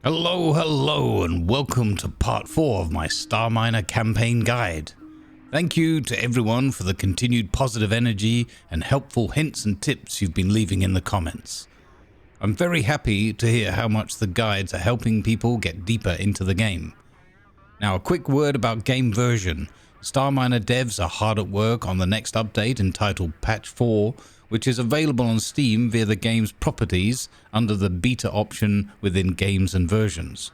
Hello, and welcome to part 4 of my Starminer campaign guide. Thank you to everyone for the continued positive energy and helpful hints and tips you've been leaving in the comments. I'm very happy to hear how much the guides are helping people get deeper into the game. Now, a quick word about game version. Starminer devs are hard at work on the next update entitled Patch 4, which is available on Steam via the game's properties under the beta option within Games and Versions.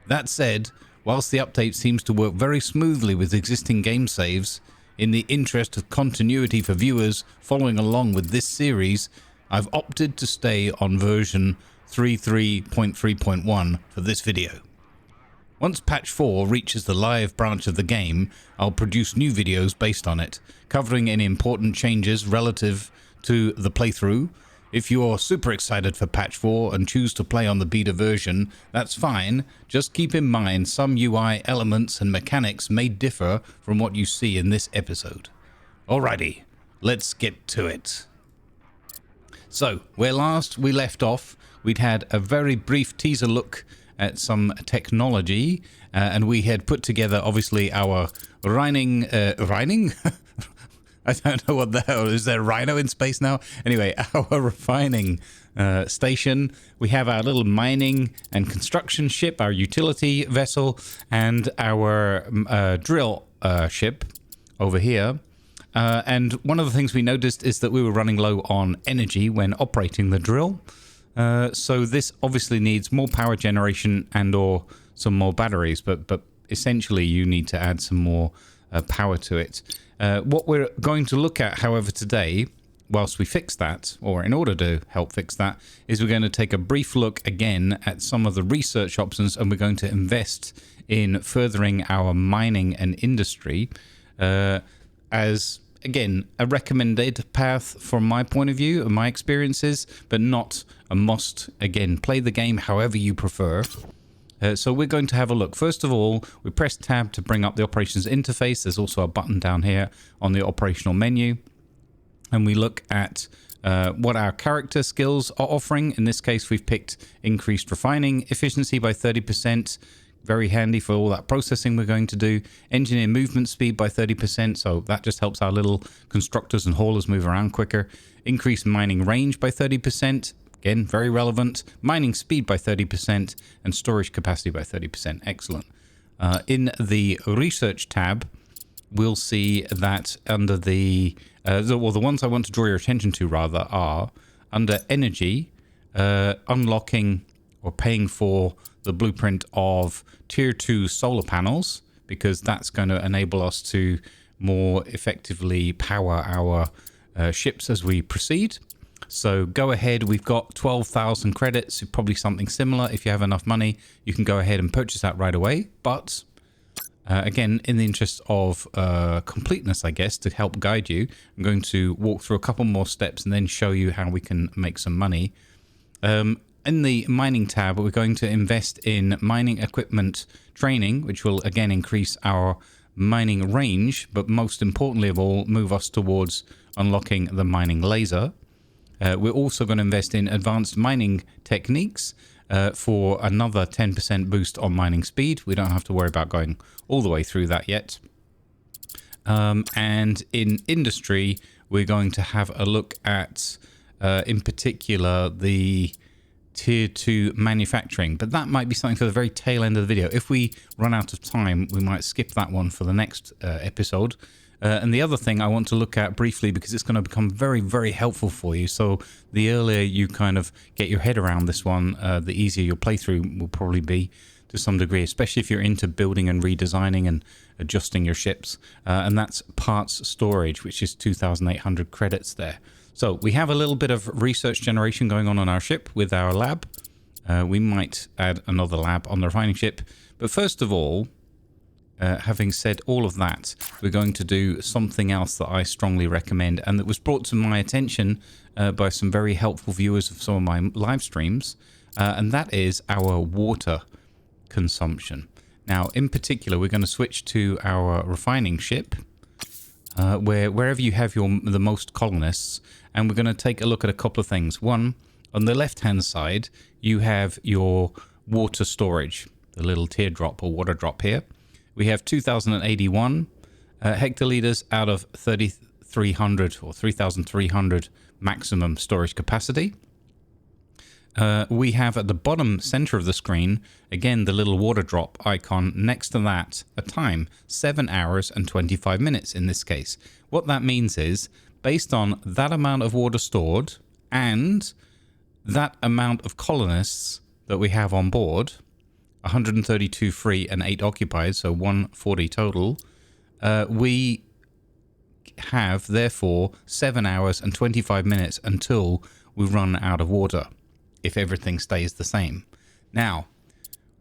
That said, whilst the update seems to work very smoothly with existing game saves, in the interest of continuity for viewers following along with this series, I've opted to stay on version 3.3.1 for this video. Once patch 4 reaches the live branch of the game, I'll produce new videos based on it, covering any important changes relative to the playthrough. If you're super excited for patch 4 and choose to play on the beta version, that's fine. Just keep in mind some UI elements and mechanics may differ from what you see in this episode. Alrighty, let's get to it. So, where last we left off, we'd had a very brief teaser look at some technology, and we had put together, obviously, our Rhining? I don't know what the hell, is there Rhino in space now? Anyway, our refining station. We have our little mining and construction ship, our utility vessel, and our drill ship over here. And one of the things we noticed is that we were running low on energy when operating the drill. So this obviously needs more power generation and or some more batteries, but essentially you need to add some more power to it. What we're going to look at, however, today, whilst we fix that, or in order to help fix that, is we're going to take a brief look again at some of the research options, and we're going to invest in furthering our mining and industry as, again, a recommended path from my point of view and my experiences, but not a must. Again, play the game however you prefer. So we're going to have a look. First of all, we press tab to bring up the operations interface. There's also a button down here on the operational menu. And we look at what our character skills are offering. In this case, we've picked increased refining efficiency by 30%. Very handy for all that processing we're going to do. Engineer movement speed by 30%. So that just helps our little constructors and haulers move around quicker. Increased mining range by 30%. Again, very relevant. Mining speed by 30% and storage capacity by 30%. Excellent. In the research tab, we'll see that under the ones I want to draw your attention to rather are under energy, unlocking or paying for the blueprint of tier 2 solar panels, because that's going to enable us to more effectively power our ships as we proceed. So go ahead, we've got 12,000 credits, probably something similar. If you have enough money, you can go ahead and purchase that right away. But again, in the interest of completeness, I guess, to help guide you, I'm going to walk through a couple more steps and then show you how we can make some money. In the mining tab, we're going to invest in mining equipment training, which will again increase our mining range, but most importantly of all, move us towards unlocking the mining laser. We're also going to invest in advanced mining techniques for another 10% boost on mining speed. We don't have to worry about going all the way through that yet. And in industry, we're going to have a look at, in particular, the tier 2 manufacturing. But that might be something for the very tail end of the video. If we run out of time, we might skip that one for the next episode. And the other thing I want to look at briefly, because it's going to become very, very helpful for you. So the earlier you kind of get your head around this one, the easier your playthrough will probably be to some degree, especially if you're into building and redesigning and adjusting your ships. And that's parts storage, which is 2,800 credits there. So we have a little bit of research generation going on our ship with our lab. We might add another lab on the refining ship. But first of all, having said all of that, we're going to do something else that I strongly recommend and that was brought to my attention by some very helpful viewers of some of my live streams, and that is our water consumption. Now, in particular, we're going to switch to our refining ship, wherever you have the most colonists, and we're going to take a look at a couple of things. One, On the left-hand side, you have your water storage, the little teardrop or water drop here. We have 2,081 hectoliters out of 3,300 or 3,300 maximum storage capacity. We have at the bottom center of the screen, again, the little water drop icon. Next to that, a time, 7 hours and 25 minutes in this case. What that means is, based on that amount of water stored and that amount of colonists that we have on board, 132 free and 8 occupied, so 140 total, we have, therefore, 7 hours and 25 minutes until we run out of water, if everything stays the same. Now,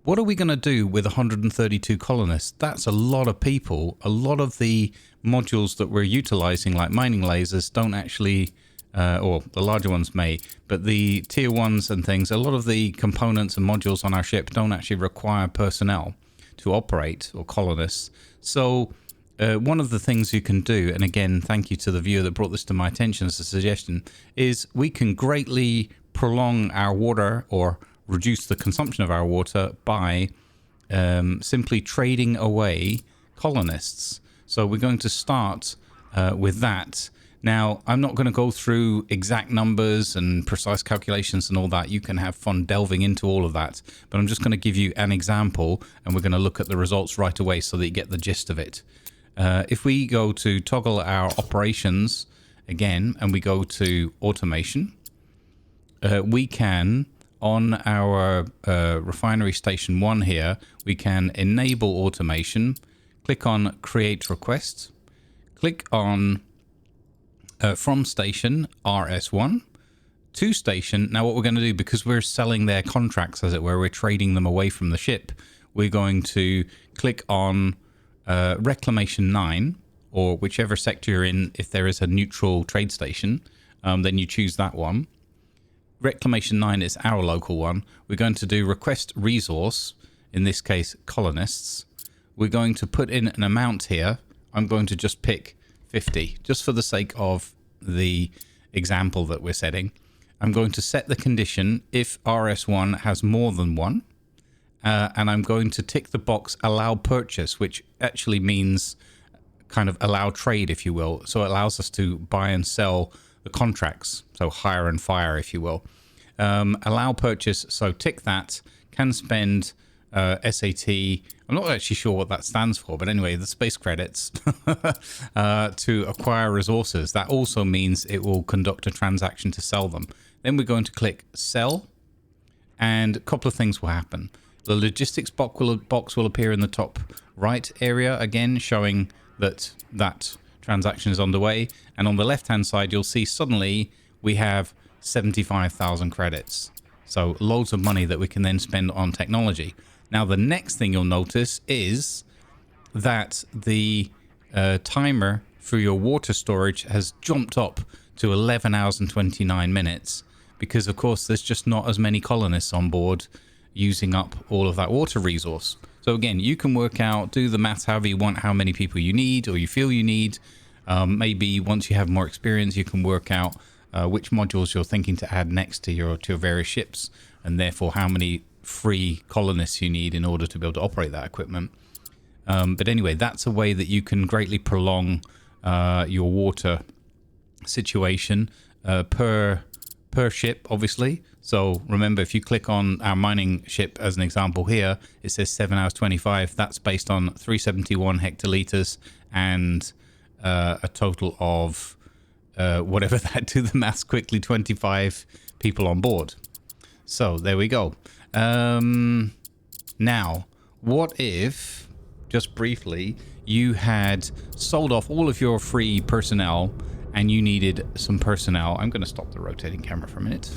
what are we going to do with 132 colonists? That's a lot of people. A lot of the modules that we're utilizing, like mining lasers, don't actually, or the larger ones may, but the tier ones and things, a lot of the components and modules on our ship don't actually require personnel to operate, or colonists. So one of the things you can do, and again, thank you to the viewer that brought this to my attention as a suggestion, is we can greatly prolong our water or reduce the consumption of our water by simply trading away colonists. So we're going to start with that. Now, I'm not going to go through exact numbers and precise calculations and all that. You can have fun delving into all of that. But I'm just going to give you an example, and we're going to look at the results right away so that you get the gist of it. If we go to toggle our operations again, and we go to automation, we can, on our refinery station 1 here, we can enable automation, click on create request, click on from station RS1 to station. Now what we're going to do, because we're selling their contracts, as it were, we're trading them away from the ship, we're going to click on reclamation 9, or whichever sector you're in. If there is a neutral trade station, then you choose that one. Reclamation 9 is our local one. We're going to do request resource, in this case colonists. We're going to put in an amount here. I'm going to just pick 50, just for the sake of the example that we're setting. I'm going to set the condition if RS1 has more than one, and I'm going to tick the box allow purchase, which actually means kind of allow trade, if you will. So it allows us to buy and sell the contracts, so hire and fire, if you will. Allow purchase, so tick that. Can spend SAT. I'm not actually sure what that stands for, but anyway, the space credits to acquire resources. That also means it will conduct a transaction to sell them. Then we're going to click sell, and a couple of things will happen. The logistics box will appear in the top right area, again showing that that transaction is underway. And on the left hand side, you'll see suddenly we have 75,000 credits. So loads of money that we can then spend on technology. Now, the next thing you'll notice is that the timer for your water storage has jumped up to 11 hours and 29 minutes because, of course, there's just not as many colonists on board using up all of that water resource. So again, you can work out, do the math however you want, how many people you need or you feel you need. Maybe once you have more experience, you can work out which modules you're thinking to add next to your various ships, and therefore how many free colonists you need in order to be able to operate that equipment. But anyway, that's a way that you can greatly prolong your water situation per ship, obviously. So remember, if you click on our mining ship as an example here, it says 7 hours 25. That's based on 371 hectoliters and a total of whatever that, do the maths quickly, 25 people on board. So there we go. Now, what if, just briefly, you had sold off all of your free personnel and you needed some personnel? I'm going to stop the rotating camera for a minute.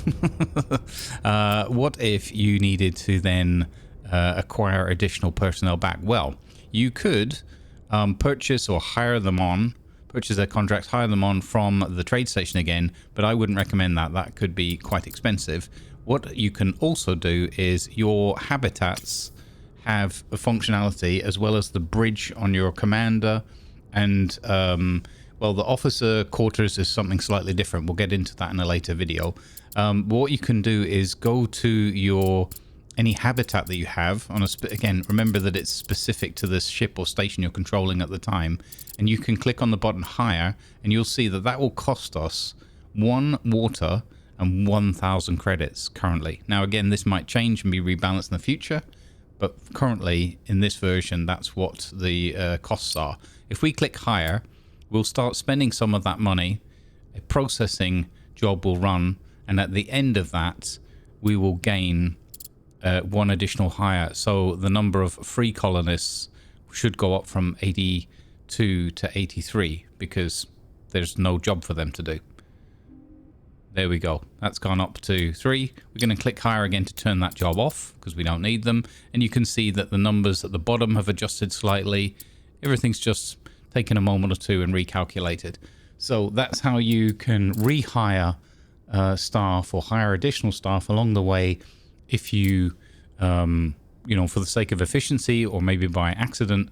What if you needed to then acquire additional personnel back? Well, you could purchase or hire them on, purchase their contracts, hire them on from the trade station again, but I wouldn't recommend that. That could be quite expensive. What you can also do is your habitats have a functionality as well as the bridge on your commander and well, Well, the officer quarters is something slightly different. We'll get into that in a later video. What you can do is go to your any habitat that you have on a again, remember that it's specific to this ship or station you're controlling at the time, and you can click on the button higher, and you'll see that that will cost us 1 water and 1,000 credits currently. Now again, this might change and be rebalanced in the future, but currently in this version that's what the costs are. If we click higher, we'll start spending some of that money, a processing job will run, and at the end of that we will gain 1 additional hire. So the number of free colonists should go up from 82 to 83 because there's no job for them to do. There we go. That's gone up to 3. We're going to click higher again to turn that job off because we don't need them. And you can see that the numbers at the bottom have adjusted slightly. Everything's just taken a moment or two and recalculated. So that's how you can rehire staff or hire additional staff along the way if you, you know, for the sake of efficiency or maybe by accident,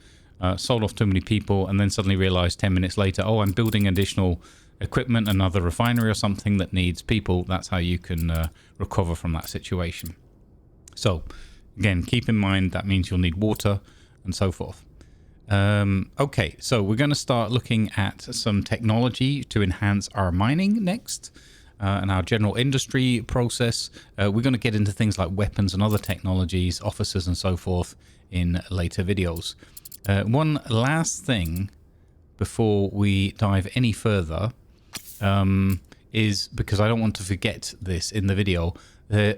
sold off too many people and then suddenly realized 10 minutes later, oh, I'm building additional equipment, another refinery or something that needs people. That's how you can recover from that situation. So again, keep in mind that means you'll need water and so forth. Okay, so we're going to start looking at some technology to enhance our mining next. And our general industry process. We're going to get into things like weapons and other technologies, officers and so forth in later videos. One last thing before we dive any further is, because I don't want to forget this in the video,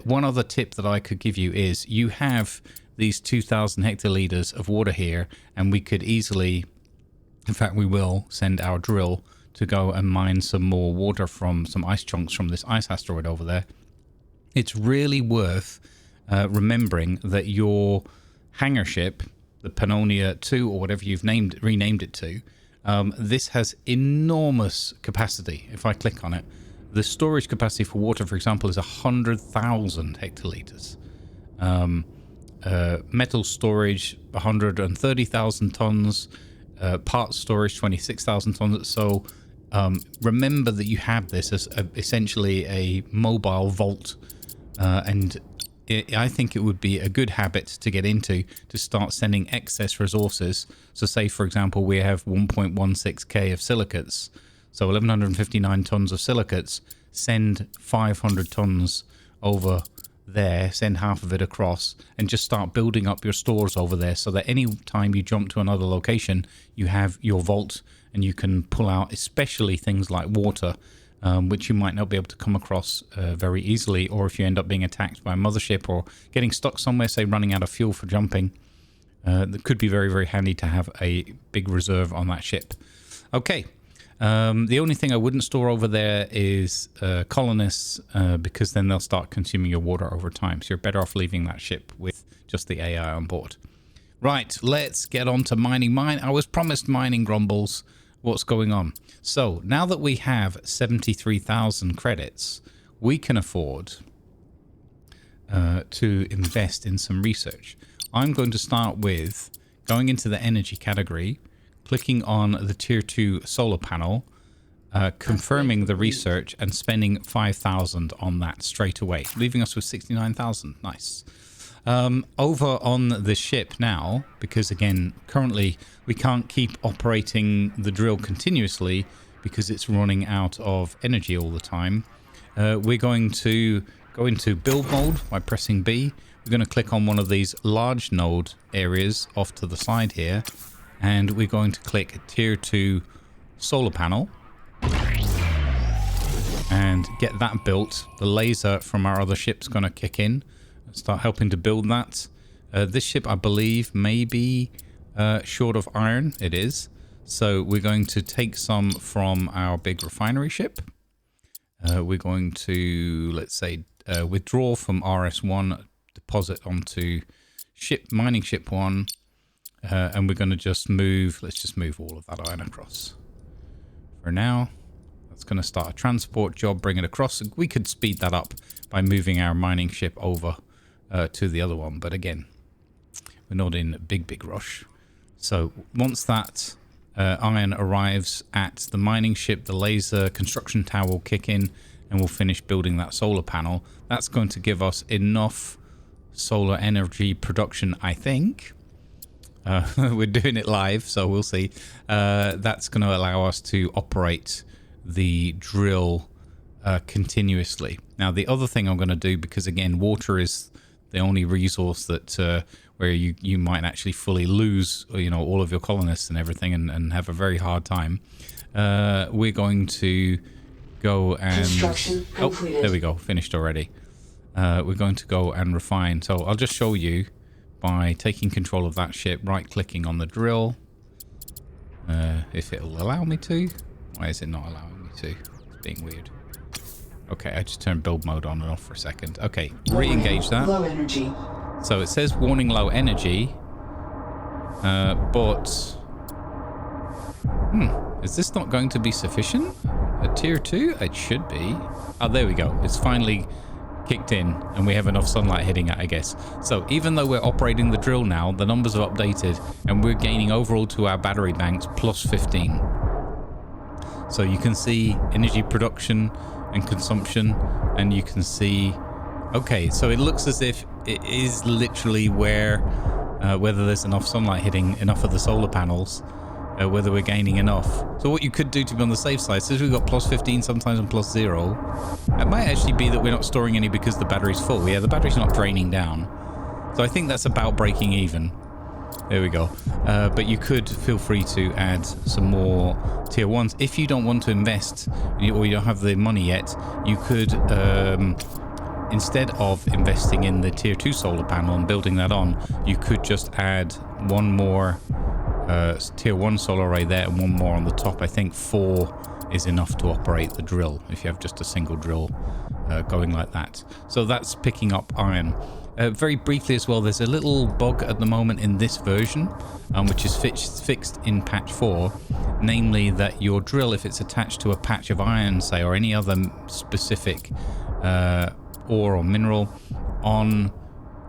one other tip that I could give you is you have these 2,000 hectoliters of water here, and we could easily, in fact we will, send our drill to go and mine some more water from some ice chunks from this ice asteroid over there. It's really worth remembering that your hangar ship, the Pannonia 2 or whatever you've renamed it to, this has enormous capacity. If I click on it, the storage capacity for water, for example, is 100,000 hectoliters. Metal storage 130,000 tons, parts storage 26,000 tons. So remember that you have this as essentially a mobile vault, and I think it would be a good habit to get into to start sending excess resources. So say, for example, we have 1.16k of silicates, so 1,159 tons of silicates. Send 500 tons over there, send half of it across, and just start building up your stores over there so that any time you jump to another location, you have your vault and you can pull out especially things like water, which you might not be able to come across very easily, or if you end up being attacked by a mothership or getting stuck somewhere, say running out of fuel for jumping, that could be very, very handy to have a big reserve on that ship. Okay. The only thing I wouldn't store over there is colonists, because then they'll start consuming your water over time. So you're better off leaving that ship with just the AI on board. Right, let's get on to mining. I was promised mining, Grumbles. What's going on? So now that we have 73,000 credits, we can afford to invest in some research. I'm going to start with going into the energy category, clicking on the tier 2 solar panel, confirming the research and spending 5,000 on that straight away, leaving us with 69,000. Nice. Over on the ship now, because again, currently we can't keep operating the drill continuously because it's running out of energy all the time. We're going to go into build mode by pressing B. We're going to click on one of these large node areas off to the side here, and we're going to click tier 2 solar panel and get that built. The laser from our other ship's going to kick in and start helping to build that. This ship, I believe, may be short of iron. It is. So we're going to take some from our big refinery ship. We're going to, let's say, withdraw from RS1, deposit onto mining ship 1. And we're going to just move, let's just move all of that iron across. For now, that's going to start a transport job, bring it across. We could speed that up by moving our mining ship over to the other one. But again, we're not in a big rush. So once that iron arrives at the mining ship, the laser construction tower will kick in and we'll finish building that solar panel. That's going to give us enough solar energy production, I think. We're doing it live, so we'll see. That's going to allow us to operate the drill continuously. Now, the other thing I'm going to do, because again, water is the only resource that where you might actually fully lose, you know, all of your colonists and everything, and have a very hard time. We're going to go and there we go, finished already. We're going to go and refine. So I'll just show you by taking control of that ship, right clicking on the drill, if it'll allow me to. Why is it not allowing me to? It's being weird. Okay, I just turned build mode on and off for a second. Okay, re-engage that. Low energy. So it says warning low energy, but is this not going to be sufficient? At tier 2? It should be. Oh, there we go. It's finally kicked in and we have enough sunlight hitting it, I guess. So even though we're operating the drill now, the numbers are updated and we're gaining overall to our battery banks plus 15. So you can see energy production and consumption, and you can see, okay, so it looks as if it is literally where whether there's enough sunlight hitting enough of the solar panels, whether we're gaining enough. So what you could do to be on the safe side, since we've got plus 15 sometimes and plus 0, it might actually be that we're not storing any because the battery's full. Yeah, the battery's not draining down. So I think that's about breaking even. There we go. But you could feel free to add some more tier 1s. If you don't want to invest or you don't have the money yet, you could, instead of investing in the tier 2 solar panel and building that on, you could just add one more tier 1 solar array there and one more on the top. I think 4 is enough to operate the drill if you have just a single drill going like that. So that's picking up iron. Very briefly as well, there's a little bug at the moment in this version, which is fixed in patch 4, namely that your drill, if it's attached to a patch of iron, say, or any other specific ore or mineral on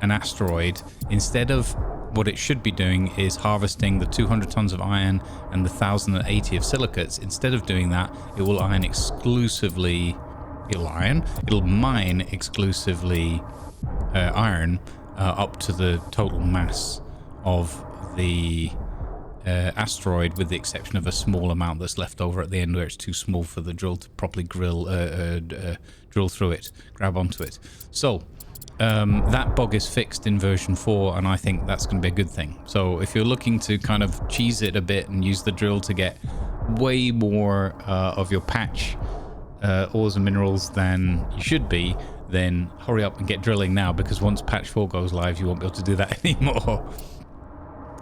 an asteroid, instead of what it should be doing is harvesting the 200 tons of iron and the 1,080 of silicates. Instead of doing that, it will mine exclusively iron up to the total mass of the asteroid, with the exception of a small amount that's left over at the end where it's too small for the drill to properly drill through it, grab onto it. So that bug is fixed in version 4, and I think that's going to be a good thing. So if you're looking to kind of cheese it a bit and use the drill to get way more of your patch ores and minerals than you should be, then hurry up and get drilling now, because once patch 4 goes live, you won't be able to do that anymore.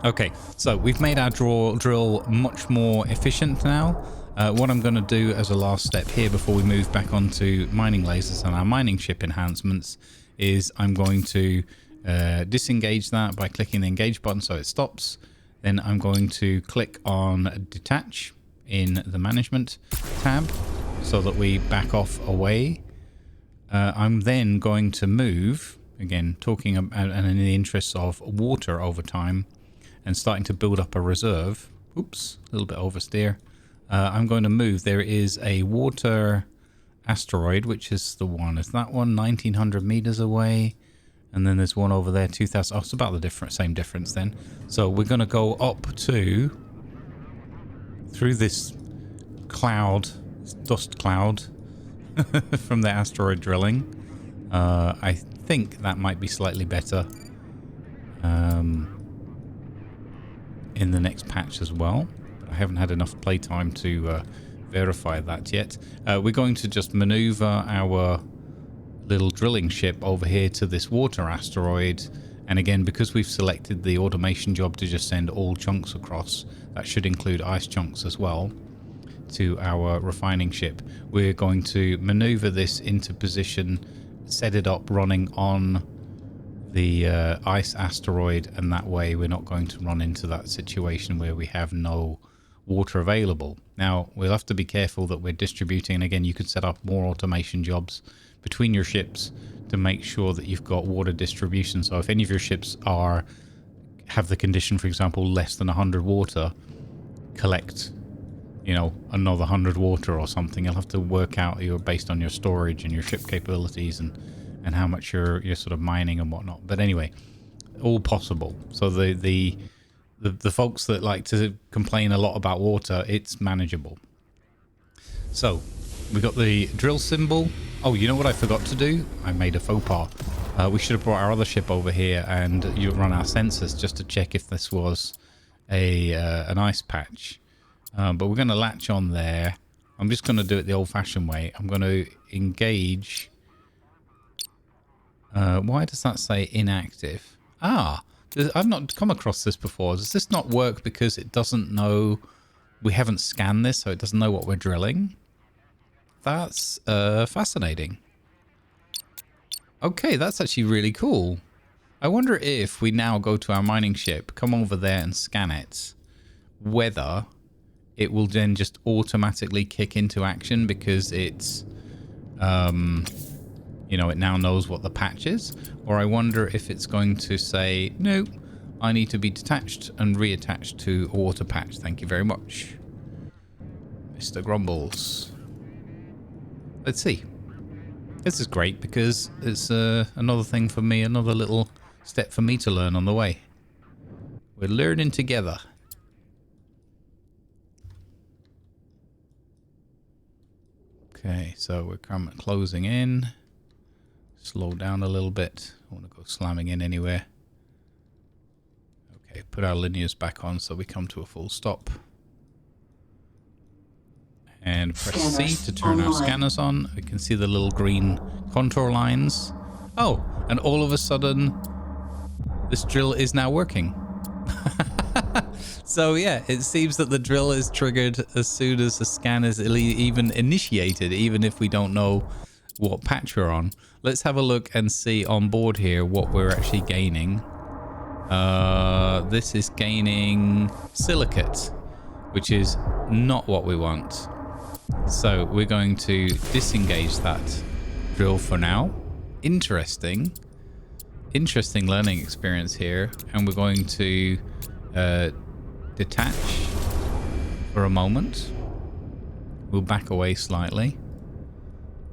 Okay, so we've made our drill much more efficient now. What I'm going to do as a last step here before we move back onto mining lasers and our mining ship enhancements is I'm going to disengage that by clicking the engage button so it stops. Then I'm going to click on detach in the management tab so that we back off away. I'm then going to move, again, talking about, and in the interests of water over time, and starting to build up a reserve. Oops, a little bit oversteer. I'm going to move. There is a water asteroid, which is the one. Is that one 1,900 meters away? And then there's one over there, 2,000. Oh, it's about the same difference then. So we're going to go up to, through this cloud, dust cloud, from the asteroid drilling. I think that might be slightly better in the next patch as well, but I haven't had enough playtime to verify that yet. We're going to just maneuver our little drilling ship over here to this water asteroid, and again, because we've selected the automation job to just send all chunks across, that should include ice chunks as well, to our refining ship. We're going to maneuver this into position, set it up running on the Ice Asteroid, and that way we're not going to run into that situation where we have no water available. Now, we'll have to be careful that we're distributing, and again, you could set up more automation jobs between your ships to make sure that you've got water distribution. So if any of your ships have the condition, for example, less than 100 water, collect, you know, another 100 water or something. You'll have to work out based on your storage and your ship capabilities and how much you're sort of mining and whatnot. But anyway, all possible. So the folks that like to complain a lot about water, it's manageable. So we got the drill symbol. Oh, you know what I forgot to do? I made a faux pas. We should have brought our other ship over here and you run our sensors just to check if this was an ice patch. But we're going to latch on there. I'm just going to do it the old-fashioned way. I'm going to engage. Why does that say inactive? Ah, I've not come across this before. Does this not work because it doesn't know... We haven't scanned this, so it doesn't know what we're drilling? That's fascinating. Okay, that's actually really cool. I wonder if we now go to our mining ship, come over there and scan it, whether it will then just automatically kick into action because it's, you know, it now knows what the patch is. Or I wonder if it's going to say, no, I need to be detached and reattached to a water patch. Thank you very much, Mr. Grumbles. Let's see. This is great because it's another thing for me, another little step for me to learn on the way. We're learning together. Okay, so we're closing in. Slow down a little bit. I want to go slamming in anywhere. Okay, put our linears back on so we come to a full stop. And press C to turn our scanners on. We can see the little green contour lines. Oh, and all of a sudden, this drill is now working. So yeah, it seems that the drill is triggered as soon as the scan is even initiated, even if we don't know what patch we're on. Let's have a look and see on board here what we're actually gaining. This is gaining silicate, which is not what we want. So we're going to disengage that drill for now. Interesting learning experience here. And we're going to detach for a moment. We'll back away slightly.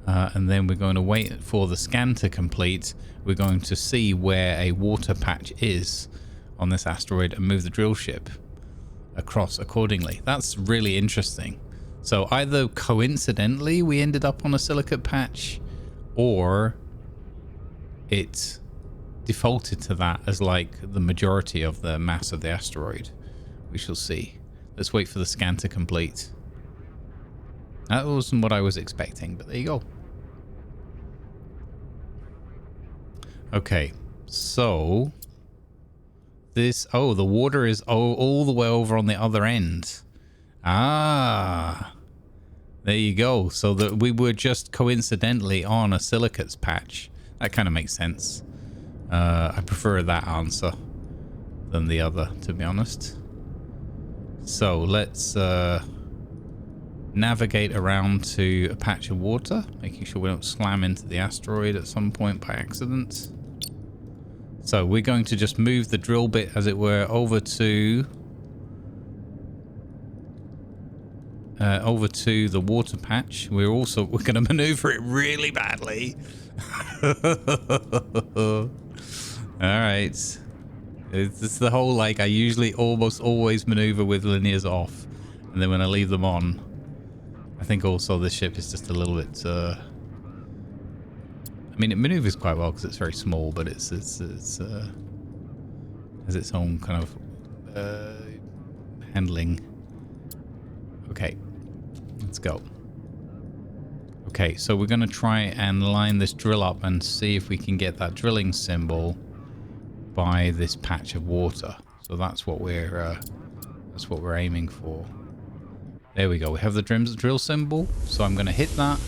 And then we're going to wait for the scan to complete. We're going to see where a water patch is on this asteroid and move the drill ship across accordingly. That's really interesting. So either coincidentally we ended up on a silicate patch, or it defaulted to that as like the majority of the mass of the asteroid. We shall see. Let's wait for the scan to complete. That wasn't what I was expecting, but there you go. Okay, so this... Oh, the water is all the way over on the other end. Ah, there you go. So that we were just coincidentally on a silicates patch. That kind of makes sense. I prefer that answer than the other, to be honest. So let's navigate around to a patch of water, making sure we don't slam into the asteroid at some point by accident. So we're going to just move the drill bit, as it were, over to the water patch. We're going to maneuver it really badly. All right. It's the whole, like, I usually almost always maneuver with linears off, and then when I leave them on, I think also this ship is just a little bit, I mean, it maneuvers quite well because it's very small, but it's has its own kind of handling. Okay, let's go. Okay, so we're going to try and line this drill up and see if we can get that drilling symbol by this patch of water. So that's what we're aiming for. There we go. We have the drill symbol. So I'm going to hit that.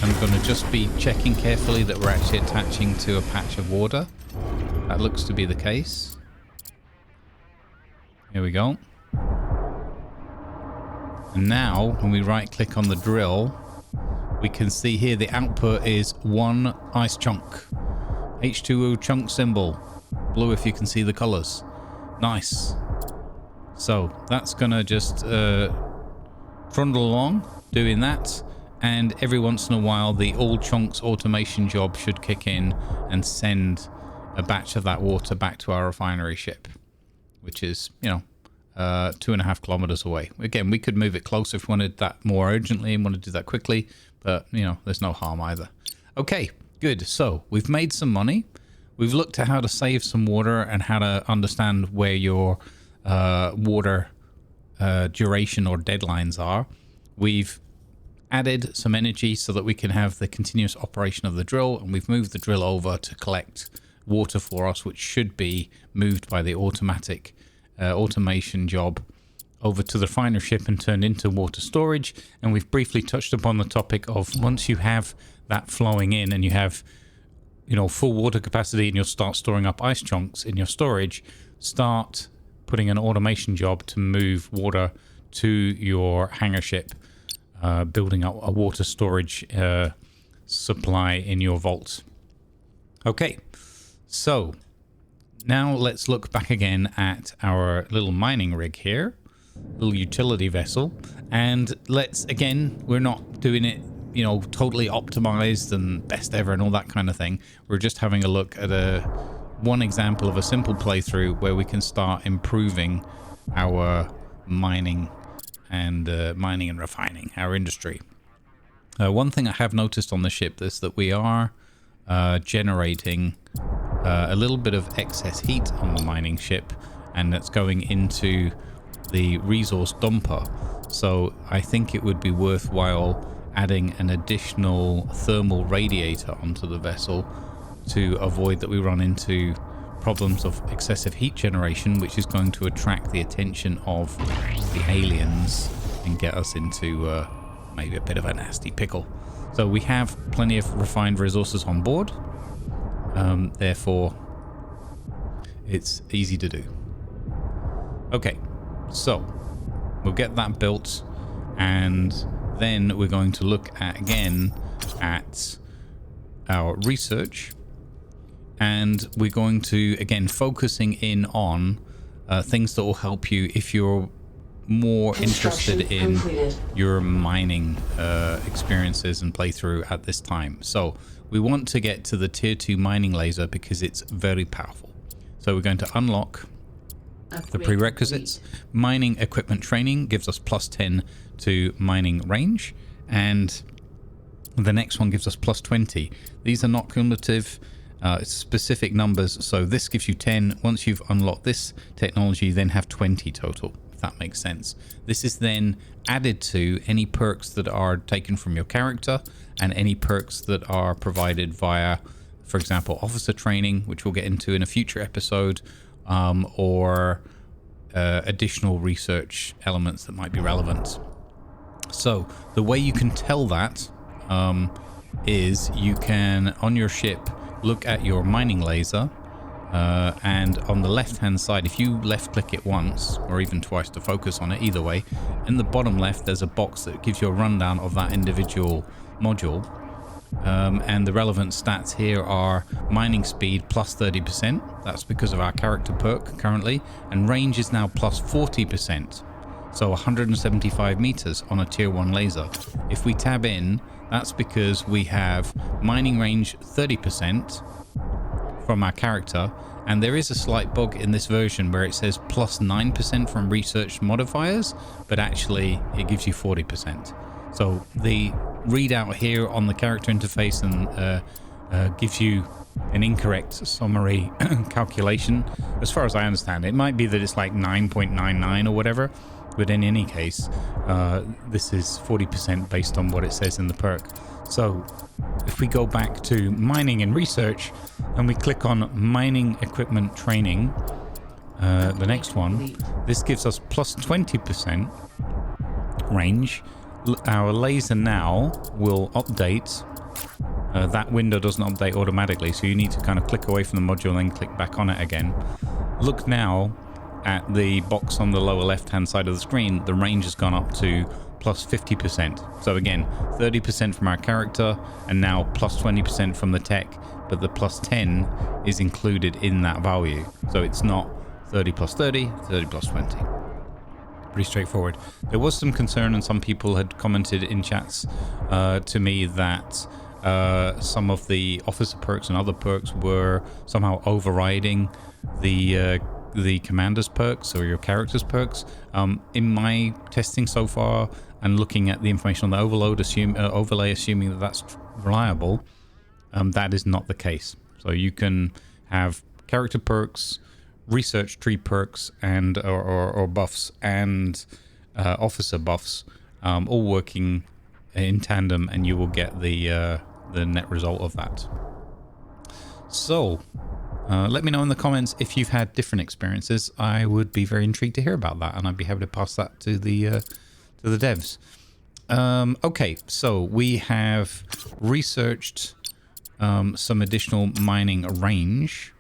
I'm going to just be checking carefully that we're actually attaching to a patch of water. That looks to be the case. Here we go. And now, when we right-click on the drill, we can see here the output is one ice chunk. H2O chunk symbol. Blue if you can see the colors. Nice. So that's gonna just trundle along doing that, and every once in a while the all chunks automation job should kick in and send a batch of that water back to our refinery ship, which is, you know, 2.5 kilometers away. Again, we could move it closer if we wanted that more urgently and want to do that quickly, but you know, there's no harm either. Okay, good. So we've made some money. We've looked at how to save some water and how to understand where your water duration or deadlines are. We've added some energy so that we can have the continuous operation of the drill, and we've moved the drill over to collect water for us, which should be moved by the automatic automation job over to the refinery ship and turned into water storage. And we've briefly touched upon the topic of, once you have that flowing in and you have, you know, full water capacity, and you'll start storing up ice chunks in your storage, start putting an automation job to move water to your hangar ship, building up a water storage supply in your vault. Okay, so now let's look back again at our little mining rig here, little utility vessel, and let's, again, we're not doing it, you know, totally optimized and best ever and all that kind of thing. We're just having a look at one example of a simple playthrough where we can start improving our mining and refining, our industry. One thing I have noticed on the ship is that we are generating a little bit of excess heat on the mining ship, and that's going into the resource dumper. So I think it would be worthwhile adding an additional thermal radiator onto the vessel to avoid that we run into problems of excessive heat generation, which is going to attract the attention of the aliens and get us into maybe a bit of a nasty pickle. So we have plenty of refined resources on board, therefore it's easy to do. Okay, so we'll get that built, and then we're going to look again at our research, and we're going to, again, focusing in on things that will help you if you're more interested in your mining experiences and playthrough at this time. So we want to get to the tier 2 mining laser because it's very powerful. So we're going to unlock the prerequisites. Mining equipment training gives us +10 to mining range, and the next one gives us +20. These are not cumulative, specific numbers, so this gives you 10. Once you've unlocked this technology, you then have 20 total, if that makes sense. This is then added to any perks that are taken from your character and any perks that are provided via, for example, officer training, which we'll get into in a future episode, or additional research elements that might be relevant. So the way you can tell that is you can, on your ship, look at your mining laser, and on the left hand side, if you left click it once or even twice to focus on it, either way, in the bottom left there's a box that gives you a rundown of that individual module, and the relevant stats here are mining speed +30%, that's because of our character perk currently, and range is now +40%, so 175 meters on a tier 1 laser. If we tab in, that's because we have mining range 30% from our character, and there is a slight bug in this version where it says +9% from research modifiers, but actually it gives you 40%. So the readout here on the character interface and gives you an incorrect summary calculation. As far as I understand, it might be that it's like 9.99 or whatever, but in any case, this is 40% based on what it says in the perk. So if we go back to mining and research and we click on mining equipment training, the next one, this gives us +20% range. Our laser now will update. That window doesn't update automatically, so you need to kind of click away from the module and then click back on it again. Look now at the box on the lower left hand side of the screen. The range has gone up to +50%. So again, 30% from our character and now +20% from the tech, but the +10 is included in that value. So it's not 30 + 30, 30 + 20. Pretty straightforward. There was some concern, and some people had commented in chats to me that some of the officer perks and other perks were somehow overriding the commander's perks or your character's perks. In my testing so far and looking at the information on the overlay, assuming that that's reliable, that is not the case. So you can have character perks, research tree perks, and or buffs, and officer buffs, all working in tandem, and you will get the net result of that. So let me know in the comments if you've had different experiences. I would be very intrigued to hear about that, and I'd be happy to pass that to the devs. Okay, so we have researched some additional mining range.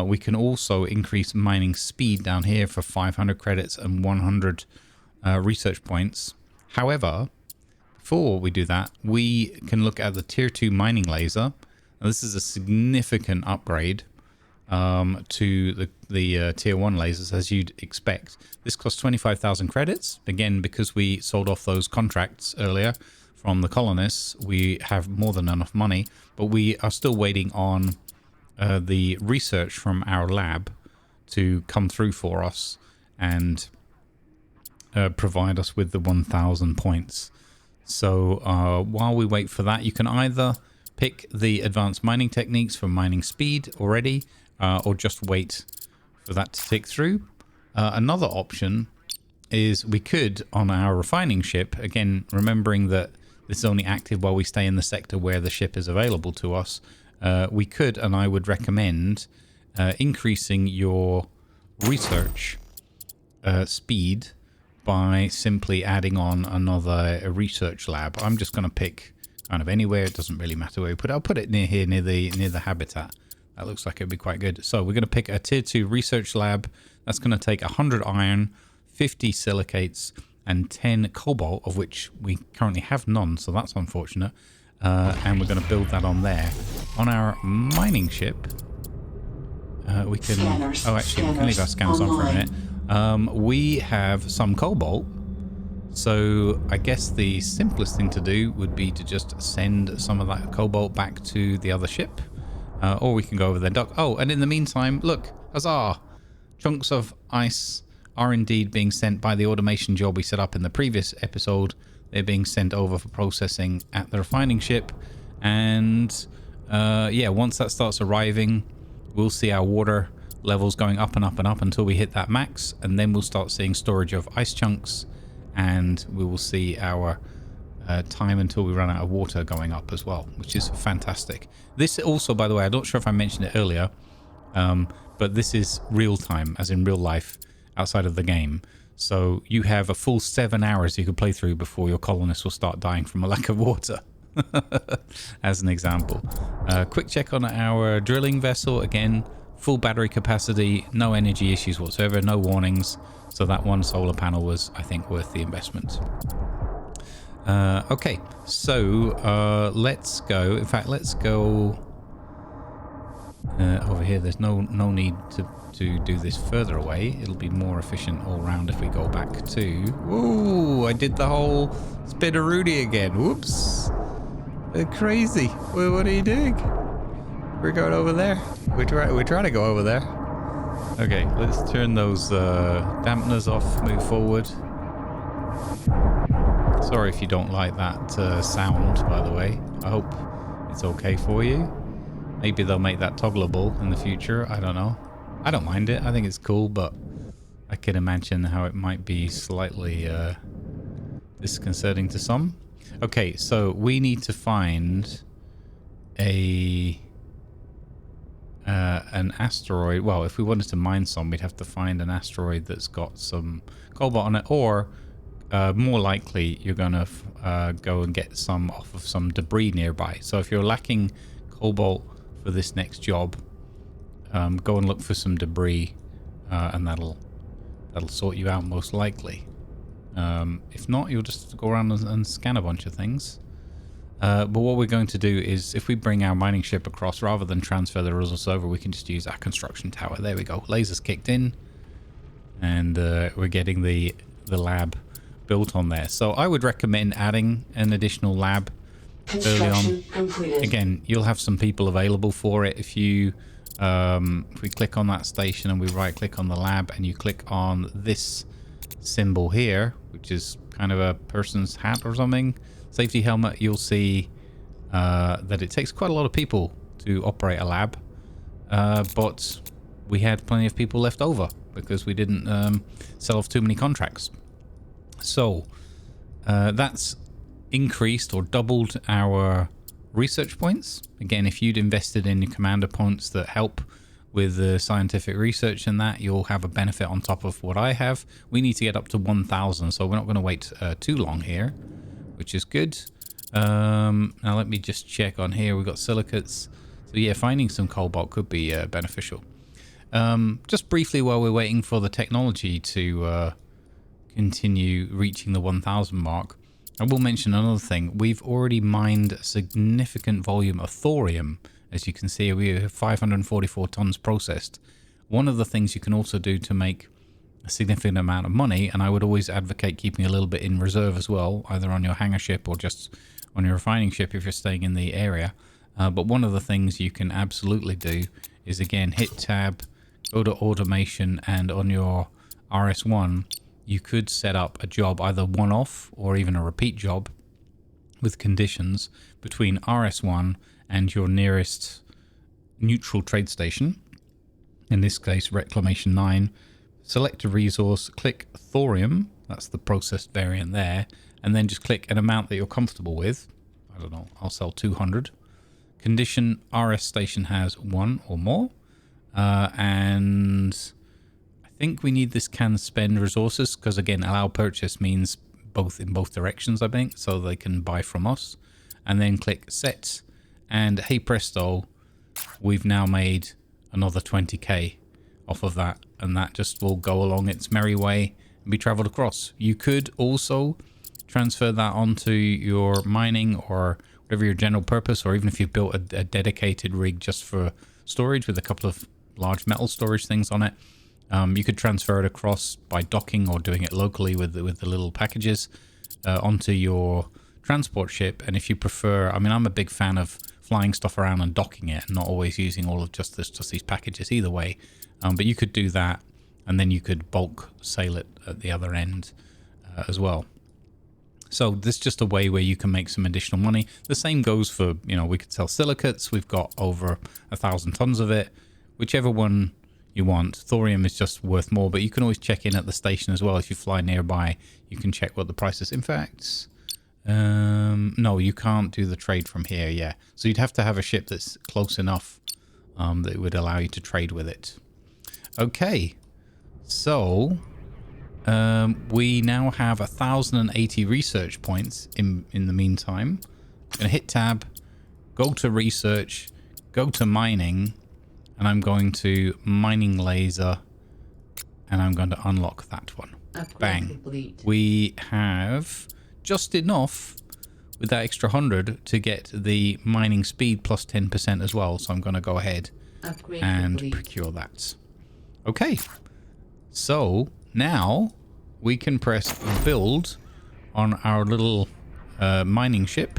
We can also increase mining speed down here for 500 credits and 100 research points. However, before we do that, we can look at the tier 2 mining laser. Now, this is a significant upgrade to the tier 1 lasers, as you'd expect. This costs 25,000 credits. Again, because we sold off those contracts earlier from the colonists, we have more than enough money, but we are still waiting on the research from our lab to come through for us and provide us with the 1,000 points. So while we wait for that, you can either pick the advanced mining techniques for mining speed already, or just wait for that to tick through. Another option is we could, on our refining ship, again, remembering that this is only active while we stay in the sector where the ship is available to us, we could, and I would recommend, increasing your research speed by simply adding on another research lab. I'm just going to pick kind of anywhere. It doesn't really matter where we put it. I'll put it near here, near the habitat. That looks like it'd be quite good. So we're going to pick a tier 2 research lab. That's going to take 100 iron, 50 silicates, and 10 cobalt, of which we currently have none, so that's unfortunate. And we're going to build that on there. On our mining ship, we can... Oh, actually, we can leave our scanners on for a minute. We have some cobalt, so I guess the simplest thing to do would be to just send some of that cobalt back to the other ship. Or we can go over there, dock. Oh, and in the meantime, look, huzzah! Chunks of ice are indeed being sent by the automation job we set up in the previous episode. They're being sent over for processing at the refining ship. And yeah, once that starts arriving, we'll see our water levels going up and up and up until we hit that max. And then we'll start seeing storage of ice chunks. And we will see our time until we run out of water going up as well, which is fantastic. This also, by the way, I'm not sure if I mentioned it earlier, but this is real time, as in real life, outside of the game. So you have a full 7 hours you could play through before your colonists will start dying from a lack of water. As an example. Quick check on our drilling vessel. Again, full battery capacity, no energy issues whatsoever, no warnings. So that one solar panel was, I think, worth the investment. Okay, so let's go. In fact, let's go over here. There's no need to do this further away. It'll be more efficient all round if we go back to... Ooh, I did the whole spinneroonie again. Whoops. Crazy. Well, what are you doing? We're going over there. We're trying to go over there. Okay, let's turn those dampeners off, move forward. Sorry if you don't like that sound, by the way. I hope it's okay for you. Maybe they'll make that toggleable in the future. I don't know. I don't mind it. I think it's cool, but I can imagine how it might be slightly disconcerting to some. Okay, so we need to find an asteroid. Well, if we wanted to mine some, we'd have to find an asteroid that's got some cobalt on it, or more likely you're going to go and get some off of some debris nearby. So if you're lacking cobalt for this next job, go and look for some debris, and that'll sort you out most likely. If not, you'll just go around and scan a bunch of things. But what we're going to do is, if we bring our mining ship across, rather than transfer the resource over, we can just use our construction tower. There we go. Lasers kicked in, and we're getting the the lab built on there. So I would recommend adding an additional lab early on. Completed. Again, you'll have some people available for it. If you if we click on that station and we right click on the lab and you click on this symbol here, which is kind of a person's hat or something, safety helmet, you'll see that it takes quite a lot of people to operate a lab, but we had plenty of people left over because we didn't sell off too many contracts. So that's increased or doubled our research points. Again, if you'd invested in your commander points that help with the scientific research and that, you'll have a benefit on top of what I have. We need to get up to 1,000, so we're not going to wait too long here, which is good. Now let me just check on here. We've got silicates. So yeah, finding some cobalt could be beneficial. Just briefly, while we're waiting for the technology to continue reaching the 1,000 mark, I will mention another thing. We've already mined a significant volume of thorium. As you can see, we have 544 tons processed. One of the things you can also do to make a significant amount of money, and I would always advocate keeping a little bit in reserve as well, either on your hangar ship or just on your refining ship if you're staying in the area. But one of the things you can absolutely do is, again, hit tab, go to automation, and on your RS1, you could set up a job, either one-off or even a repeat job with conditions between RS1 and your nearest neutral trade station. In this case, Reclamation 9. Select a resource, click Thorium, that's the processed variant there, and then just click an amount that you're comfortable with. I don't know, I'll sell 200. Condition, RS station has 1 or more, and I think we need this can spend resources because, again, allow purchase means in both directions, I think, so they can buy from us. And then click set, and hey presto, we've now made another 20k off of that, and that just will go along its merry way and be traveled across. You could also transfer that onto your mining or whatever your general purpose, or even if you've built a dedicated rig just for storage with a couple of large metal storage things on it. You could transfer it across by docking or doing it locally with the little packages onto your transport ship. And if you prefer, I mean, I'm a big fan of flying stuff around and docking it and not always using all of just these packages either way. But you could do that, and then you could bulk sail it at the other end as well. So this is just a way where you can make some additional money. The same goes for, we could sell silicates. We've got over 1,000 tons of it. Whichever one you want. Thorium is just worth more, but you can always check in at the station as well. If you fly nearby, you can check what the price is. In fact, no, you can't do the trade from here, yeah. So you'd have to have a ship that's close enough that would allow you to trade with it. Okay, so we now have 1,080 research points in the meantime. I'm going to hit tab, go to research, go to mining, and I'm going to mining laser, and I'm going to unlock that one. Bang. Complete. We have just enough with that extra 100 to get the mining speed plus 10% as well. So I'm going to go ahead and procure that. Okay. So now we can press build on our little mining ship.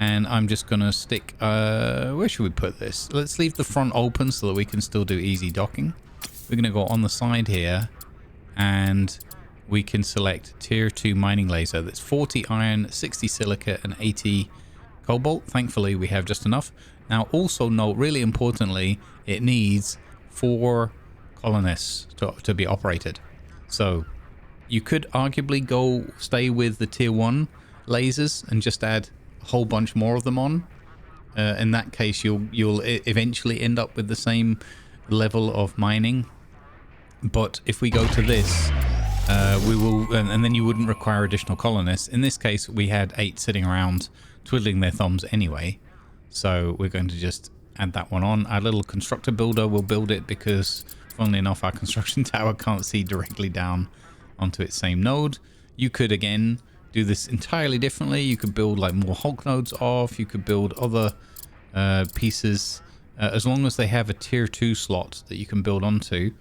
And I'm just going to stick, where should we put this? Let's leave the front open so that we can still do easy docking. We're going to go on the side here, and we can select tier 2 mining laser. That's 40 iron, 60 silicate, and 80 cobalt. Thankfully, we have just enough. Now, also note, really importantly, it needs 4 colonists to be operated. So you could arguably stay with the tier 1 lasers and just add a whole bunch more of them on. In that case, you'll eventually end up with the same level of mining. But if we go to this, we will, and then you wouldn't require additional colonists. In this case, we had 8 sitting around twiddling their thumbs anyway. So we're going to just add that one on. Our little constructor builder will build it because, funnily enough, our construction tower can't see directly down onto its same node. You could, again, do this entirely differently. You could build like more Hulk nodes off. You could build other pieces. As long as they have a tier 2 slot that you can build onto,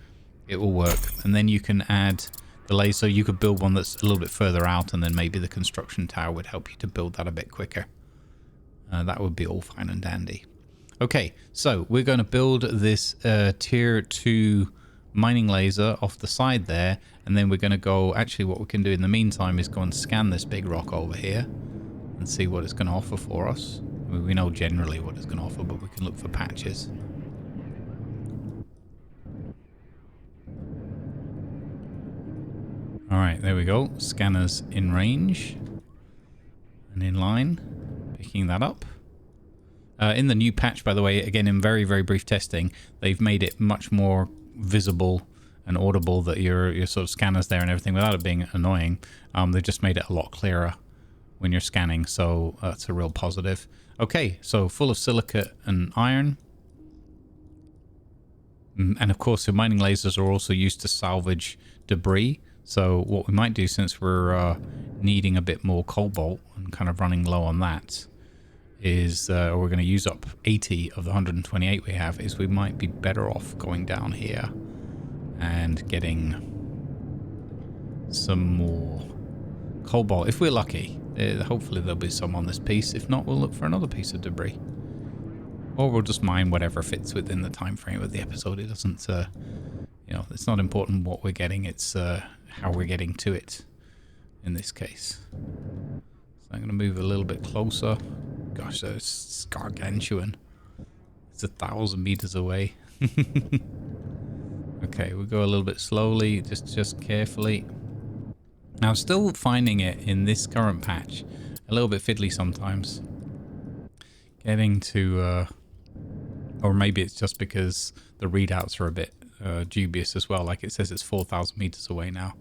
it will work. And then you can add delay. So you could build one that's a little bit further out, and then maybe the construction tower would help you to build that a bit quicker. That would be all fine and dandy. Okay, so we're going to build this tier 2 mining laser off the side there, and then we're going to go, actually what we can do in the meantime is go and scan this big rock over here and see what it's going to offer for us. I mean, we know generally what it's going to offer, but we can look for patches. Alright, there we go. Scanners in range and in line. Picking that up. In the new patch, by the way, again, in very, very brief testing, they've made it much more visible and audible that your sort of scanners there and everything without it being annoying. They've just made it a lot clearer when you're scanning, so that's a real positive. Okay, so full of silicate and iron. And of course, the mining lasers are also used to salvage debris. So what we might do, since we're needing a bit more cobalt and kind of running low on that, is we're going to use up 80 of the 128 we have, is we might be better off going down here and getting some more cobalt if we're lucky. Hopefully there'll be some on this piece. If not, we'll look for another piece of debris, or we'll just mine whatever fits within the time frame of the episode. It doesn't you know, it's not important what we're getting, it's how we're getting to it in this case. So I'm going to move a little bit closer. Gosh, that's gargantuan. It's 1,000 meters away. Okay, we'll go a little bit slowly, just carefully. Now, I'm still finding it in this current patch a little bit fiddly sometimes. Getting to, or maybe it's just because the readouts are a bit dubious as well. Like it says it's 4,000 meters away now,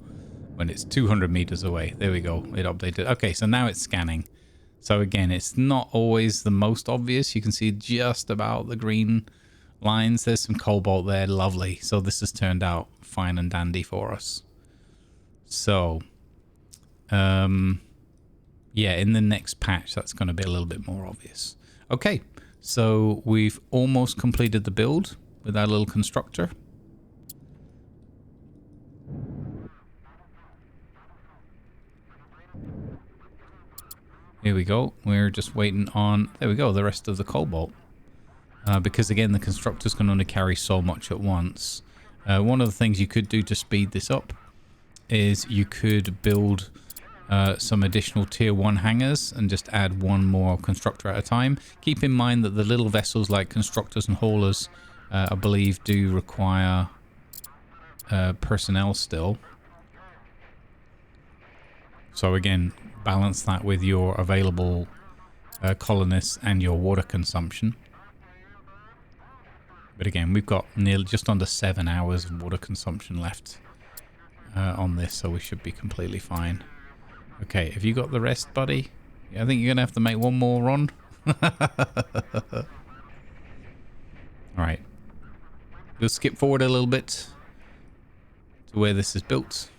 when it's 200 meters away. There we go, it updated. Okay, so now it's scanning. So again, it's not always the most obvious. You can see just about the green lines. There's some cobalt there, lovely. So this has turned out fine and dandy for us. So, yeah, in the next patch, that's going to be a little bit more obvious. Okay, so we've almost completed the build with our little constructor. Here we go. We're just waiting on, there we go, the rest of the cobalt. Because again, the constructors can only carry so much at once. One of the things you could do to speed this up is you could build some additional tier 1 hangars and just add one more constructor at a time. Keep in mind that the little vessels like constructors and haulers, I believe, do require personnel still. So again, balance that with your available colonists and your water consumption. But again, we've got nearly just under 7 hours of water consumption left on this, so we should be completely fine. Okay, have you got the rest, buddy? Yeah, I think you're going to have to make one more run. Alright. We'll skip forward a little bit to where this is built.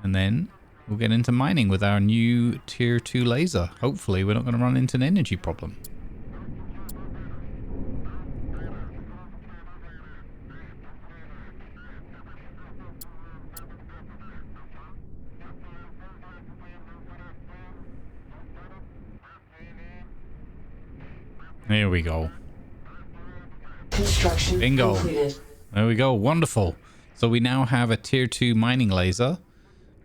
And then we'll get into mining with our new tier 2 laser. Hopefully we're not going to run into an energy problem. There we go. Construction Bingo. completed. There we go. Wonderful. So we now have a tier 2 mining laser.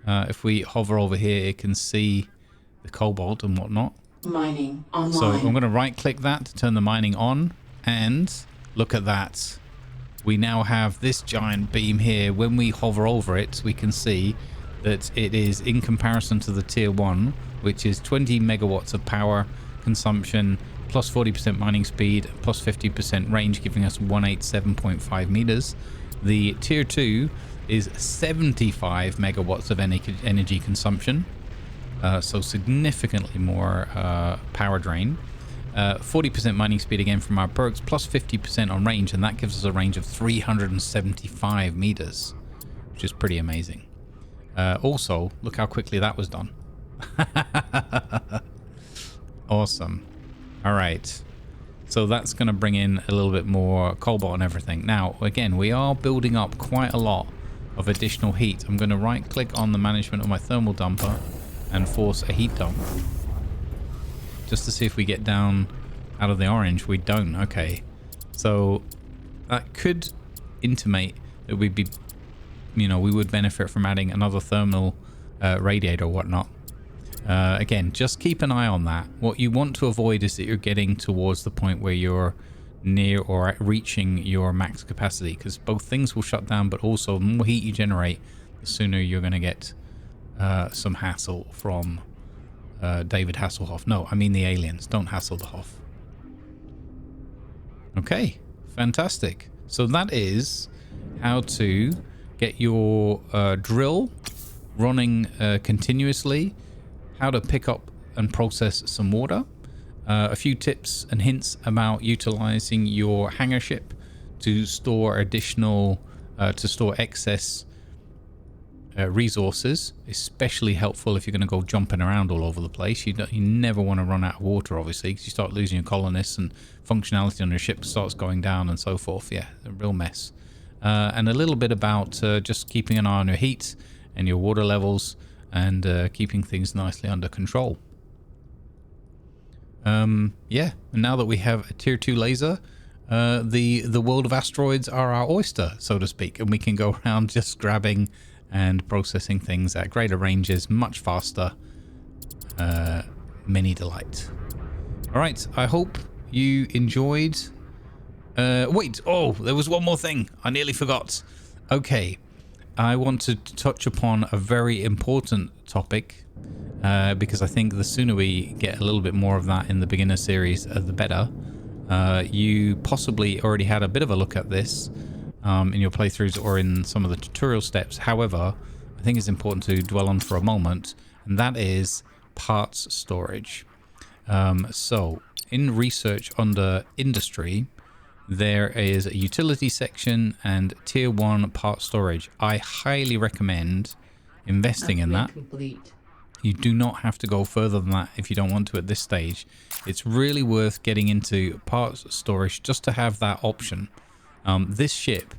If we hover over here, it can see the cobalt and whatnot. Mining online. So I'm going to right click that to turn the mining on, and look at that. We now have this giant beam here. When we hover over it, we can see that it is, in comparison to the tier 1, which is 20 megawatts of power consumption, plus 40% mining speed, plus 50% range, giving us 187.5 meters. The tier 2 is 75 megawatts of energy consumption, so significantly more power drain. 40% mining speed again from our perks, plus 50% on range, and that gives us a range of 375 meters, which is pretty amazing. Also, look how quickly that was done. Awesome. All right, so that's going to bring in a little bit more cobalt and everything. Now, again, we are building up quite a lot of additional heat. I'm going to right click on the management of my thermal dumper and force a heat dump. Just to see if we get down out of the orange. We don't. Okay. So that could intimate that we'd be, you know, we would benefit from adding another thermal radiator or whatnot. Again, just keep an eye on that. What you want to avoid is that you're getting towards the point where you're near or reaching your max capacity, because both things will shut down, but also the more heat you generate, the sooner you're going to get some hassle from David Hasselhoff. No, I mean the aliens. Don't hassle the Hoff. Okay, fantastic. So that is how to get your drill running continuously, how to pick up and process some water, a few tips and hints about utilizing your hangar ship to store additional, to store excess resources, especially helpful if you're going to go jumping around all over the place. You never want to run out of water, obviously, because you start losing your colonists and functionality on your ship starts going down and so forth. Yeah, a real mess. And a little bit about just keeping an eye on your heat and your water levels and keeping things nicely under control. Yeah, and now that we have a tier 2 laser, the world of asteroids are our oyster, so to speak, and we can go around just grabbing and processing things at greater ranges, much faster. Many delight. All right, I hope you enjoyed. Wait, oh, there was one more thing. I nearly forgot. Okay, I wanted to touch upon a very important topic, because I think the sooner we get a little bit more of that in the beginner series, the better. You possibly already had a bit of a look at this in your playthroughs or in some of the tutorial steps. However, I think it's important to dwell on for a moment, and that is parts storage. So in research under industry, there is a utility section and tier 1 part storage. I highly recommend investing in that. You do not have to go further than that if you don't want to at this stage. It's really worth getting into parts storage just to have that option. This ship,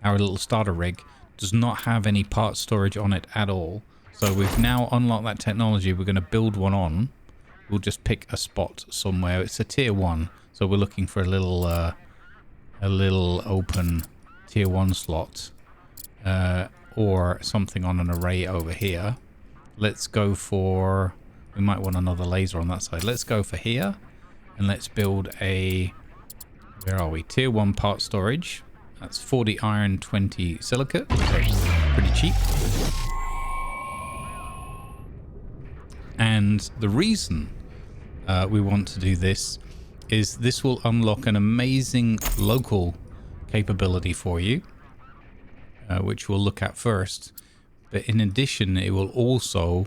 our little starter rig, does not have any parts storage on it at all. So we've now unlocked that technology. We're going to build one on. We'll just pick a spot somewhere. It's a tier 1, so we're looking for a little open tier 1 slot, or something on an array over here. Let's go for, we might want another laser on that side. Let's go for here, and let's build a, where are we? Tier 1 part storage. That's 40 iron, 20 silicate. So pretty cheap. And the reason we want to do this is this will unlock an amazing local capability for you, which we'll look at first. But in addition, it will also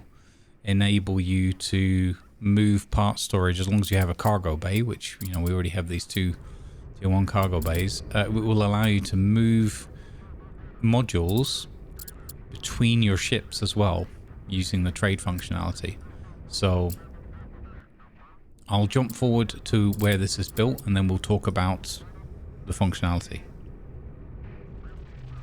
enable you to move part storage as long as you have a cargo bay, which, you know, we already have these 2 tier 1 cargo bays. It will allow you to move modules between your ships as well using the trade functionality. So I'll jump forward to where this is built and then we'll talk about the functionality.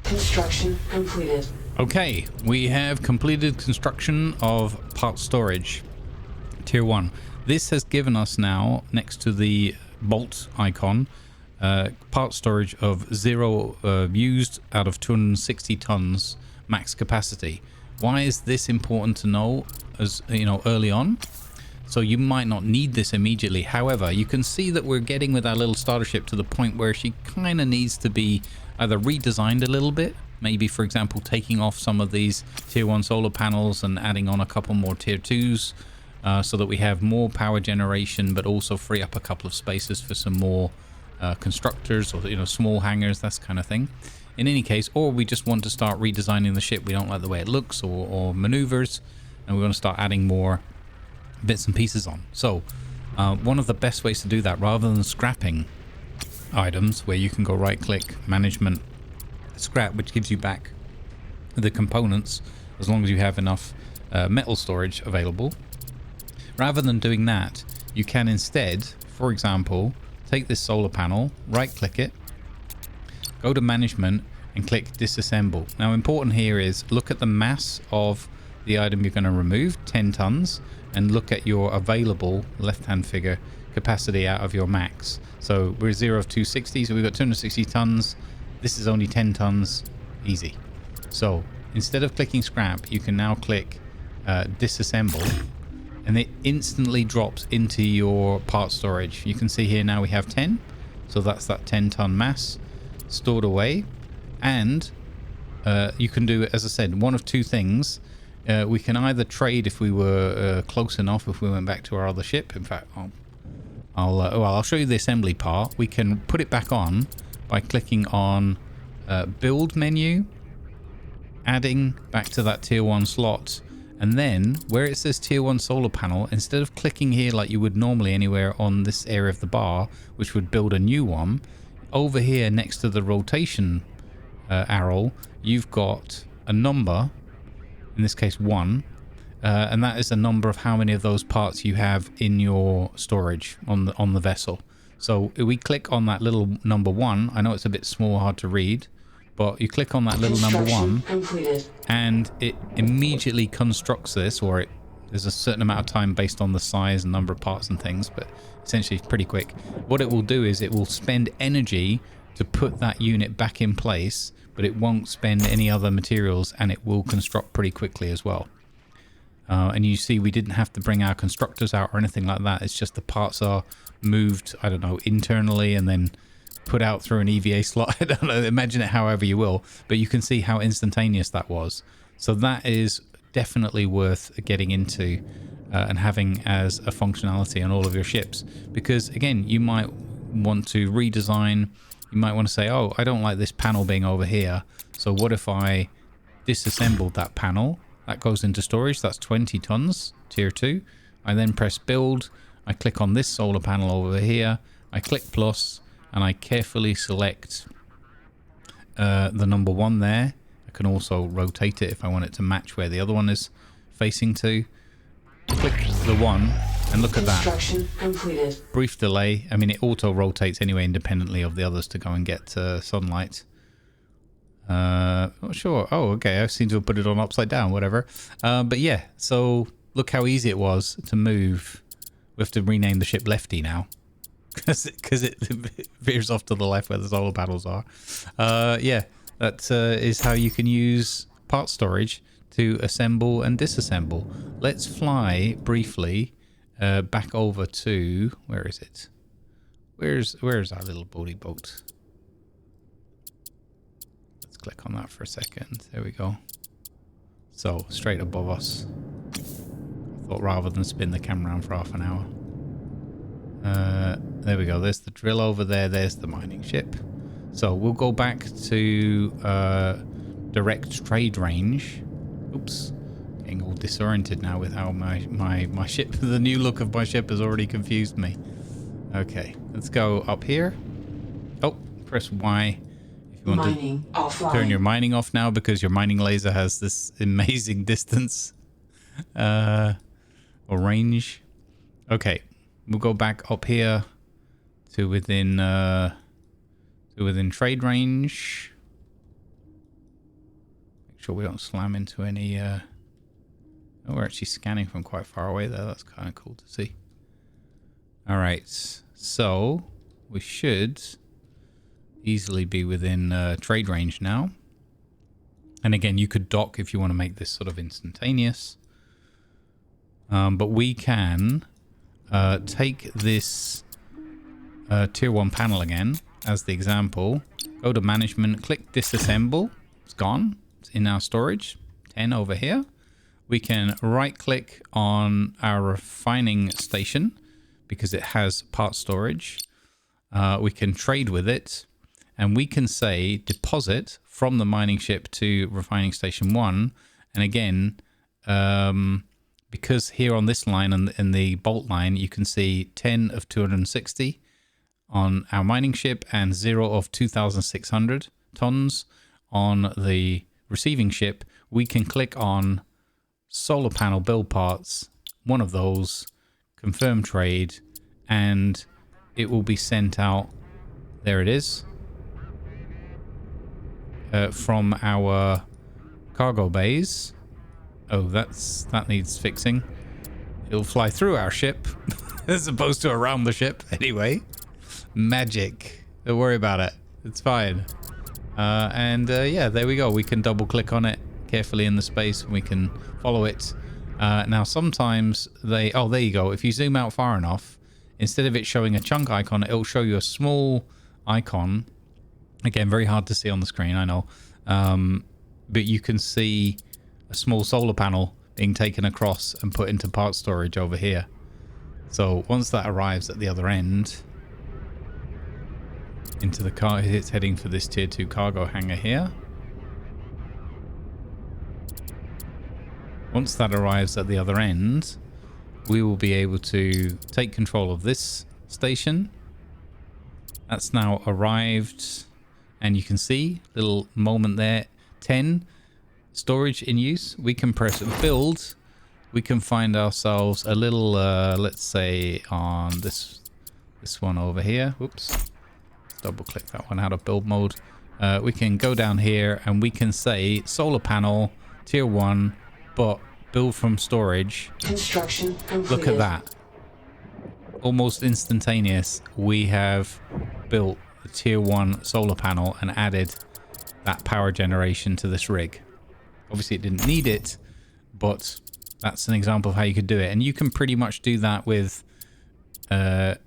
Construction completed. Okay, we have completed construction of part storage tier 1. This has given us now, next to the bolt icon, part storage of 0 used out of 260 tons max capacity. Why is this important to know, as you know, early on? So you might not need this immediately. However, you can see that we're getting with our little starter ship to the point where she kind of needs to be either redesigned a little bit, maybe for example taking off some of these tier 1 solar panels and adding on a couple more tier 2s, so that we have more power generation, but also free up a couple of spaces for some more constructors, or, you know, small hangars, that kind of thing. In any case, or we just want to start redesigning the ship. We don't like the way it looks or maneuvers, and we want to start adding more bits and pieces on. So one of the best ways to do that, rather than scrapping items, where you can go right click, management, scrap, which gives you back the components as long as you have enough metal storage available. Rather than doing that, you can instead, for example, take this solar panel, right click it, go to management, and click disassemble. Now important here is look at the mass of the item you're going to remove, 10 tons, and look at your available left-hand figure capacity out of your max. So we're 0 of 260, so we've got 260 tons. This is only 10 tons, easy. So instead of clicking scrap, you can now click disassemble, and it instantly drops into your part storage. You can see here now we have 10, so that's that 10-ton mass stored away. And you can do, as I said, one of two things. We can either trade if we were close enough, if we went back to our other ship. In fact, I'll show you the assembly part. We can put it back on by clicking on build menu, adding back to that tier 1 slot, and then where it says tier 1 solar panel, instead of clicking here like you would normally anywhere on this area of the bar, which would build a new one, over here next to the rotation arrow, you've got a number, in this case 1, and that is the number of how many of those parts you have in your storage on the vessel. So if we click on that little number 1, I know it's a bit small, hard to read, but you click on that little number 1 completed. and it immediately constructs this, or there's a certain amount of time based on the size and number of parts and things, but essentially it's pretty quick. What it will do is it will spend energy to put that unit back in place, but it won't spend any other materials, and it will construct pretty quickly as well. And you see we didn't have to bring our constructors out or anything like that. It's just the parts are moved, I don't know, internally and then put out through an EVA slot. I don't know, imagine it however you will, but you can see how instantaneous that was. So that is definitely worth getting into and having as a functionality on all of your ships, because again, you might want to redesign. You might want to say, oh, I don't like this panel being over here, so what if I disassembled that panel? That goes into storage. That's 20 tons, tier 2. I then press build. I click on this solar panel over here. I click plus, and I carefully select the number 1 there. I can also rotate it if I want it to match where the other one is facing to. Click the 1, and look at that. Construction completed. Brief delay. I mean, it auto rotates anyway independently of the others to go and get sunlight. Not sure. Oh, okay. I seem to have put it on upside down, whatever. But yeah, so look how easy it was to move. We have to rename the ship Lefty now, because it veers off to the left where the solar panels are. Yeah, that is how you can use part storage to assemble and disassemble. Let's fly briefly back over to, where is it? Where's our little boaty boat? Let's click on that for a second. There we go. So straight above us. I thought rather than spin the camera around for half an hour. There we go. There's the drill over there. There's the mining ship. So we'll go back to direct trade range. Oops. Getting all disoriented now with how my ship, the new look of my ship has already confused me. Okay, let's go up here. Oh, press Y if you want Mining to offline. turn your mining off now, because your mining laser has this amazing distance or range. Okay, we'll go back up here to within trade range. Make sure we don't slam into any. Oh, we're actually scanning from quite far away there. That's kind of cool to see. All right, so we should easily be within trade range now. And again, you could dock if you want to make this sort of instantaneous. But we can take this tier 1 panel again as the example. Go to management, click disassemble. It's gone. It's in our storage. 10 over here. We can right click on our refining station because it has part storage. We can trade with it, and we can say deposit from the mining ship to refining station 1. And again, because here on this line and the bolt line, you can see 10 of 260 on our mining ship and 0 of 2,600 tons on the receiving ship. We can click on solar panel build parts, one of those, confirm trade, and it will be sent out. There it is. from our cargo bays. Oh, that needs fixing. It'll fly through our ship as opposed to around the ship. Anyway, magic. Don't worry about it. It's fine. Yeah, there we go. We can double click on it carefully in the space and we can follow it. Now, sometimes oh, there you go. If you zoom out far enough, instead of it showing a chunk icon, it'll show you a small icon. Again, very hard to see on the screen, I know. But you can see a small solar panel being taken across and put into part storage over here. So once that arrives at the other end, into the car, it's heading for this tier 2 cargo hangar here. Once that arrives at the other end, we will be able to take control of this station. That's now arrived, and you can see little moment there, 10 storage in use. We can press build. We can find ourselves a little, let's say on this one over here. Whoops. Double click that one out of build mode. We can go down here and we can say solar panel tier 1, but build from storage. Construction completed. Look at that. Almost instantaneous. We have built the tier 1 solar panel and added that power generation to this rig. Obviously, it didn't need it, but that's an example of how you could do it. And you can pretty much do that with, I'm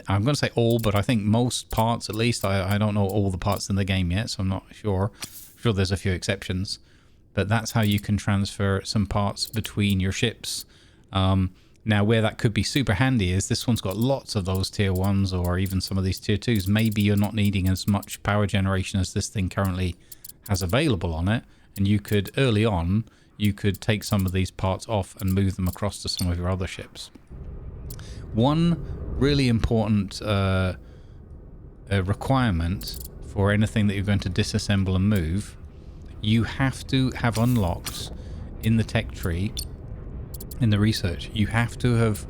going to say all, but I think most parts, at least. I don't know all the parts in the game yet, so I'm not sure. I'm sure there's a few exceptions. But that's how you can transfer some parts between your ships. Now, where that could be super handy is this one's got lots of those tier 1s or even some of these tier 2s. Maybe you're not needing as much power generation as this thing currently has available on it. And you could, early on, you could take some of these parts off and move them across to some of your other ships. One really important requirement for anything that you're going to disassemble and move, you have to have unlocked in the tech tree, in the research, you have to have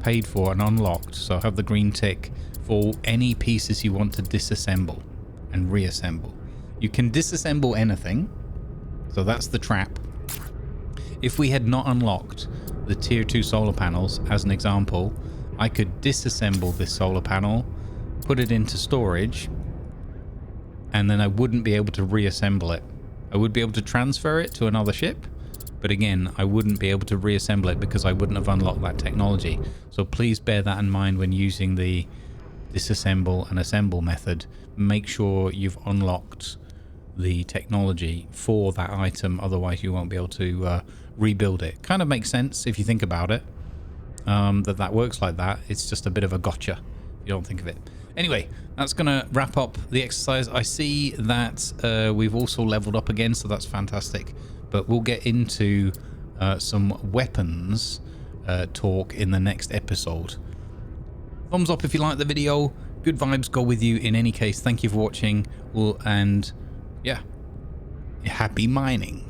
paid for and unlocked, so have the green tick, for any pieces you want to disassemble and reassemble. You can disassemble anything. So that's the trap. If we had not unlocked the tier 2 solar panels, as an example, I could disassemble this solar panel, put it into storage, and then I wouldn't be able to reassemble it. I would be able to transfer it to another ship, but again, I wouldn't be able to reassemble it because I wouldn't have unlocked that technology. So please bear that in mind when using the disassemble and assemble method. Make sure you've unlocked the technology for that item, otherwise you won't be able to rebuild it. Kind of makes sense if you think about it, that works like that. It's just a bit of a gotcha if you don't think of it. Anyway, that's gonna wrap up the exercise. I see that we've also leveled up again, so that's fantastic, but we'll get into some weapons talk in the next episode. Thumbs up if you like the video. Good vibes go with you in any case. Thank you for watching, and yeah, happy mining.